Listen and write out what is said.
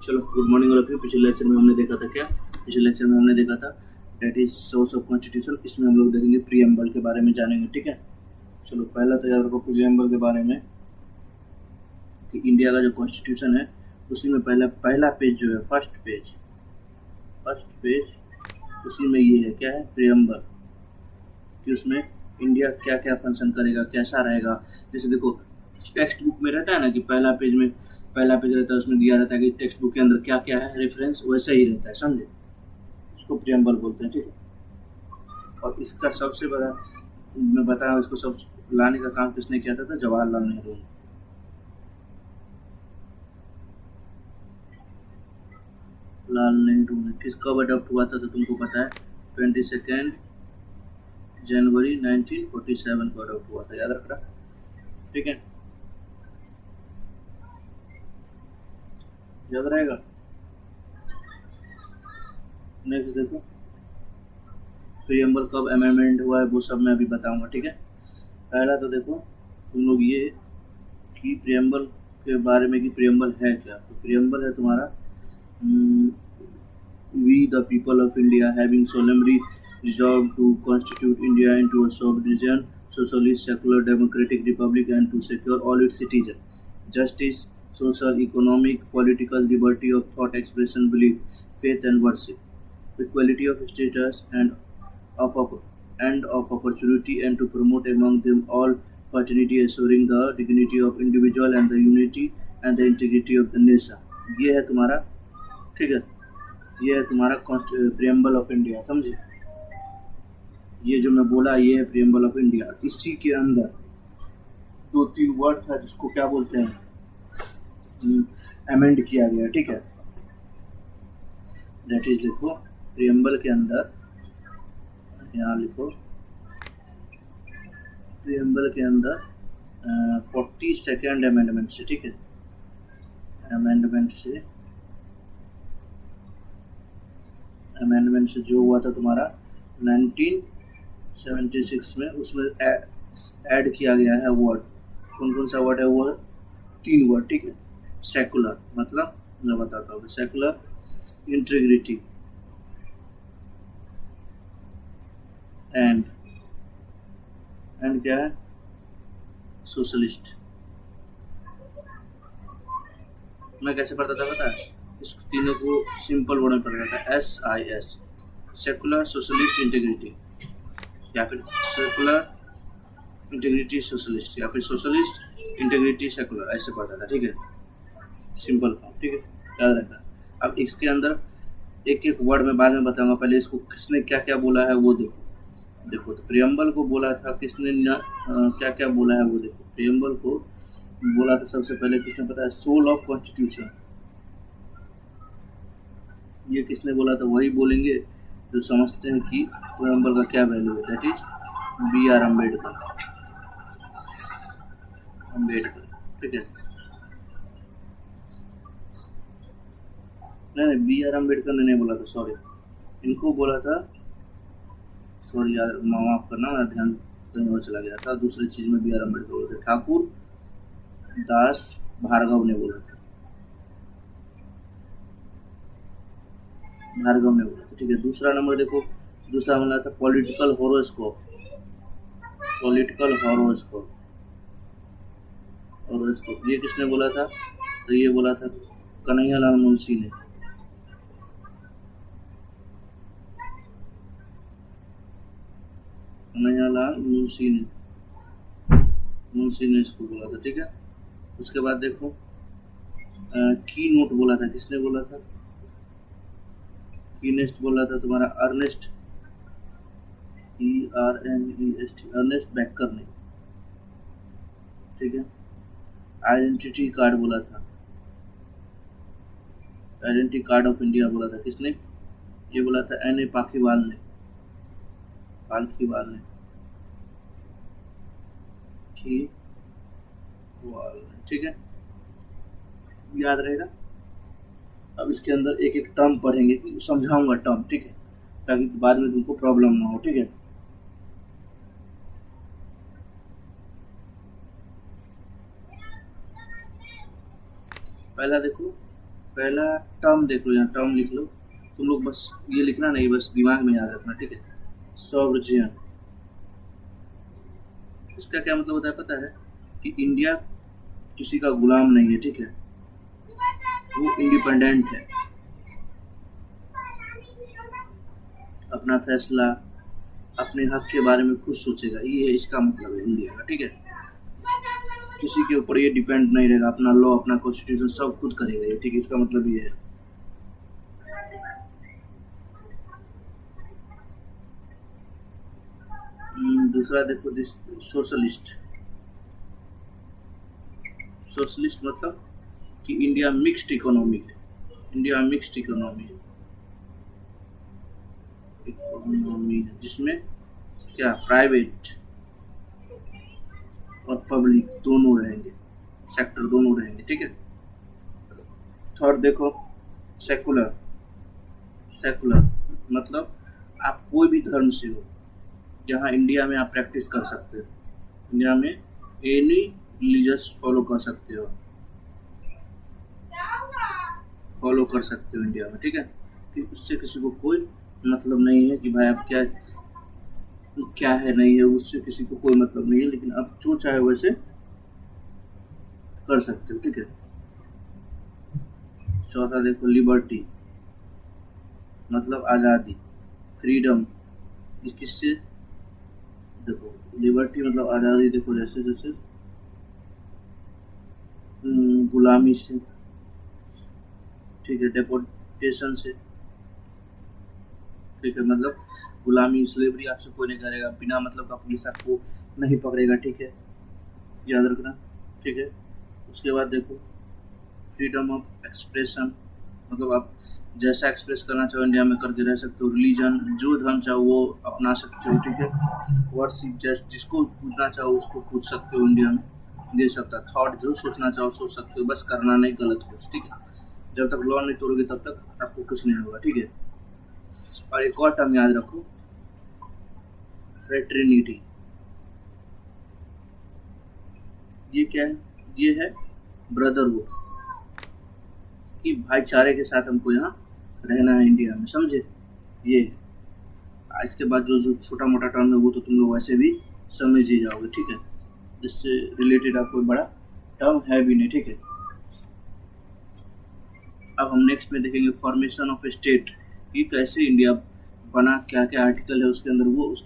चलो good morning all of you. पिछले lecture में हमने देखा था क्या? पिछले लेक्चर में हमने देखा था that is source of constitution. इसमें हम लोग देखेंगे प्रीएम्बल के बारे में जानेंगे, ठीक है। चलो पहला तो याद रखो प्रीएम्बल के बारे में कि इंडिया का जो कॉन्स्टिट्यूशन है उसी में पहला पेज जो है फर्स्ट पेज उसी में ये है क्या है प्रीएम्बल, कि उसमें इंडिया क्या क्या फंक्शन करेगा, कैसा रहेगा। जैसे देखो टेक्स्ट बुक में रहता है ना कि पहला पेज रहता है, उसमें दिया रहता है कि टेक्स्ट बुक के अंदर क्या क्या है रेफरेंस, वैसा ही रहता है, समझे। इसको प्रीएम्बल बोलते हैं, ठीक है। और इसका सबसे बड़ा मैं बताया, इसको सब लाने का काम किसने किया था? जवाहरलाल नेहरू ने। लाल नेहरू ने किस कब अडॉप्ट हुआ था तो तुमको पता है, 22 जनवरी 1947 को अडॉप्ट हुआ था, याद रखना, ठीक है, याद रहेगा। नेक्स्ट देखो प्रीएम्बल कब अमेंडमेंट हुआ है वो सब मैं अभी बताऊंगा, ठीक है। पहला तो देखो तुम लोग ये कि प्रीएम्बल के बारे में कि प्रीएम्बल है क्या। तो प्रीएम्बल है तुम्हारा we the people of India having solemnly resolved to constitute India into a sovereign, socialist, secular, democratic republic and to secure all its citizens justice, social, economic, political liberty of thought expression, belief, faith and worship, equality of status of of opportunity, and to promote among them all fraternity, assuring the dignity of individual and the unity and the integrity of the nation। ये है तुम्हारा, ठीक है, ये है तुम्हारा preamble of India, समझे। ये जो मैं बोला ये है प्रीएम्बल ऑफ इंडिया। इसी के अंदर 2-3 वर्ड था जिसको क्या बोलते हैं, अमेंड किया गया, ठीक है। दैट इज लिखो प्रीएम्बल के अंदर, यहाँ लिखो प्रीएम्बल के अंदर 42nd अमेंडमेंट से, ठीक है, अमेंडमेंट से जो हुआ था तुम्हारा 1976 में, उसमें ऐड किया गया है वर्ड। कौन कौन सा वर्ड है वो? 3 वर्ड, ठीक है। सेकुलर मतलब मैं बताता हूँ, सेकुलर, इंटीग्रिटी एंड क्या है? सोशलिस्ट। मैं कैसे पढ़ता था पता है? इस तीनों को सिंपल वर्ड में पढ़ता था, SIS, सेकुलर, सोशलिस्ट, इंटीग्रिटी, या फिर सेकुलर, इंटीग्रिटी, सोशलिस्ट, या फिर सोशलिस्ट, इंटीग्रिटी, सेकुलर, ऐसे पढ़ता था, ठीक है, सिंपल फॉर्म, ठीक है, याद रखना। अब इसके अंदर एक एक वर्ड में बाद में बताऊंगा, पहले इसको किसने क्या क्या बोला है वो देखो तो प्रीएम्बल को बोला था किसने क्या क्या बोला है वो देखो। प्रीएम्बल को बोला था सबसे पहले किसने, पता है? Soul of constitution. ये किसने बोला था? वही बोलेंगे जो समझते हैं कि प्रीएम्बल का क्या वैल्यू है, दैट इज BR अम्बेडकर, ठीक है। नहीं BR अम्बेडकर ने नहीं बोला था, सॉरी, इनको बोला था, सॉरी यार माफ करना, मेरा ध्यान कहीं और चला गया था, दूसरी चीज में BR अम्बेडकर बोले थे, ठाकुर दास भार्गव ने बोला था, ठीक है। दूसरा नंबर देखो, दूसरा बोला था पॉलिटिकल हॉरोस्कोप, ये किसने बोला था? तो ये बोला था कन्हैयालाल मुंशी ने, मुंशी ने इसको बोला था, ठीक है। उसके बाद देखो की नोट बोला था, किसने बोला था? की नेस्ट बोला था तुम्हारा अर्नेस्ट, अर्नेस्ट बैकर ने, ठीक है। आइडेंटिटी कार्ड बोला था, आइडेंटिटी कार्ड ऑफ इंडिया बोला था किसने? ये बोला था NA पाखीवाल ने, ठीक है, याद रहेगा। अब इसके अंदर एक एक टर्म पढ़ेंगे, समझाऊंगा टर्म, ठीक है, ताकि बाद में तुमको प्रॉब्लम ना हो, ठीक है। पहला देखो पहला टर्म देख लो, यहाँ टर्म लिख लो। तुम लोग बस ये लिखना नहीं, बस दिमाग में याद रखना, ठीक है। सॉवरेन, इसका क्या मतलब होता है पता है? कि इंडिया किसी का गुलाम नहीं है, ठीक है। वो इंडिपेंडेंट है, अपना फैसला, अपने हक के बारे में खुद सोचेगा, ये इसका मतलब है इंडिया का, ठीक है। किसी के ऊपर ये डिपेंड नहीं रहेगा, अपना लॉ, अपना कॉन्स्टिट्यूशन सब खुद करेगा ये, ठीक है। इसका मतलब ये है। दूसरा देखो, दिस सोशलिस्ट। सोशलिस्ट मतलब कि इंडिया मिक्स्ड इकोनॉमी है, इंडिया मिक्स्ड इकोनॉमी है, इकोनॉमी है जिसमें क्या प्राइवेट और पब्लिक दोनों रहेंगे, सेक्टर दोनों रहेंगे, ठीक है। थर्ड देखो, सेकुलर। सेकुलर मतलब आप कोई भी धर्म से हो, यहाँ इंडिया में आप प्रैक्टिस कर सकते हो, इंडिया में एनी रिलीजियस फॉलो कर सकते हो, फॉलो कर सकते हो इंडिया में, ठीक है। कि उससे किसी को कोई मतलब नहीं है कि भाई आप क्या क्या है नहीं है, उससे किसी को कोई मतलब नहीं है, लेकिन आप जो चाहे वैसे कर सकते हो, ठीक है। चौथा देखो, लिबर्टी मतलब आज़ादी, फ्रीडम। किससे? देखो, लिबर्टी मतलब आज़ादी, देखो जैसे जैसे गुलामी से, ठीक है, डेपोटेशन से, ठीक है। मतलब गुलामी, स्लेवरी आपसे कोई नहीं करेगा, बिना मतलब का पुलिस आपको नहीं पकड़ेगा, ठीक है, याद रखना, ठीक है। उसके बाद देखो, फ्रीडम ऑफ एक्सप्रेशन मतलब आप जैसा एक्सप्रेस करना चाहो इंडिया में करके रह सकते हो। रिलीजन, जो धर्म चाहो वो अपना सकते हो, ठीक है। वर्शिप, जैसे जिसको पूजना चाहो उसको पूछ सकते हो इंडिया में, दे सकता। थॉट, जो सोचना चाहो सोच सकते हो, बस करना नहीं गलत कुछ, ठीक है। जब तक लॉ नहीं तोड़ोगे तब तक आपको कुछ नहीं होगा, ठीक है। और एक और टर्म याद रखो, फ्रेटर्निटी। ये क्या है? ये है ब्रदरहुड, कि भाईचारे के साथ हमको यहाँ रहना है इंडिया में, समझे? ये है। इसके बाद जो जो छोटा मोटा टर्म है वो तो तुम लोग वैसे भी समझ ही जाओगे, ठीक है। इससे रिलेटेड आप कोई बड़ा टर्म है भी नहीं, ठीक है। अब हम नेक्स्ट में देखेंगे फॉर्मेशन ऑफ स्टेट, कि कैसे इंडिया बना, क्या क्या आर्टिकल है उसके अंदर, वो उसके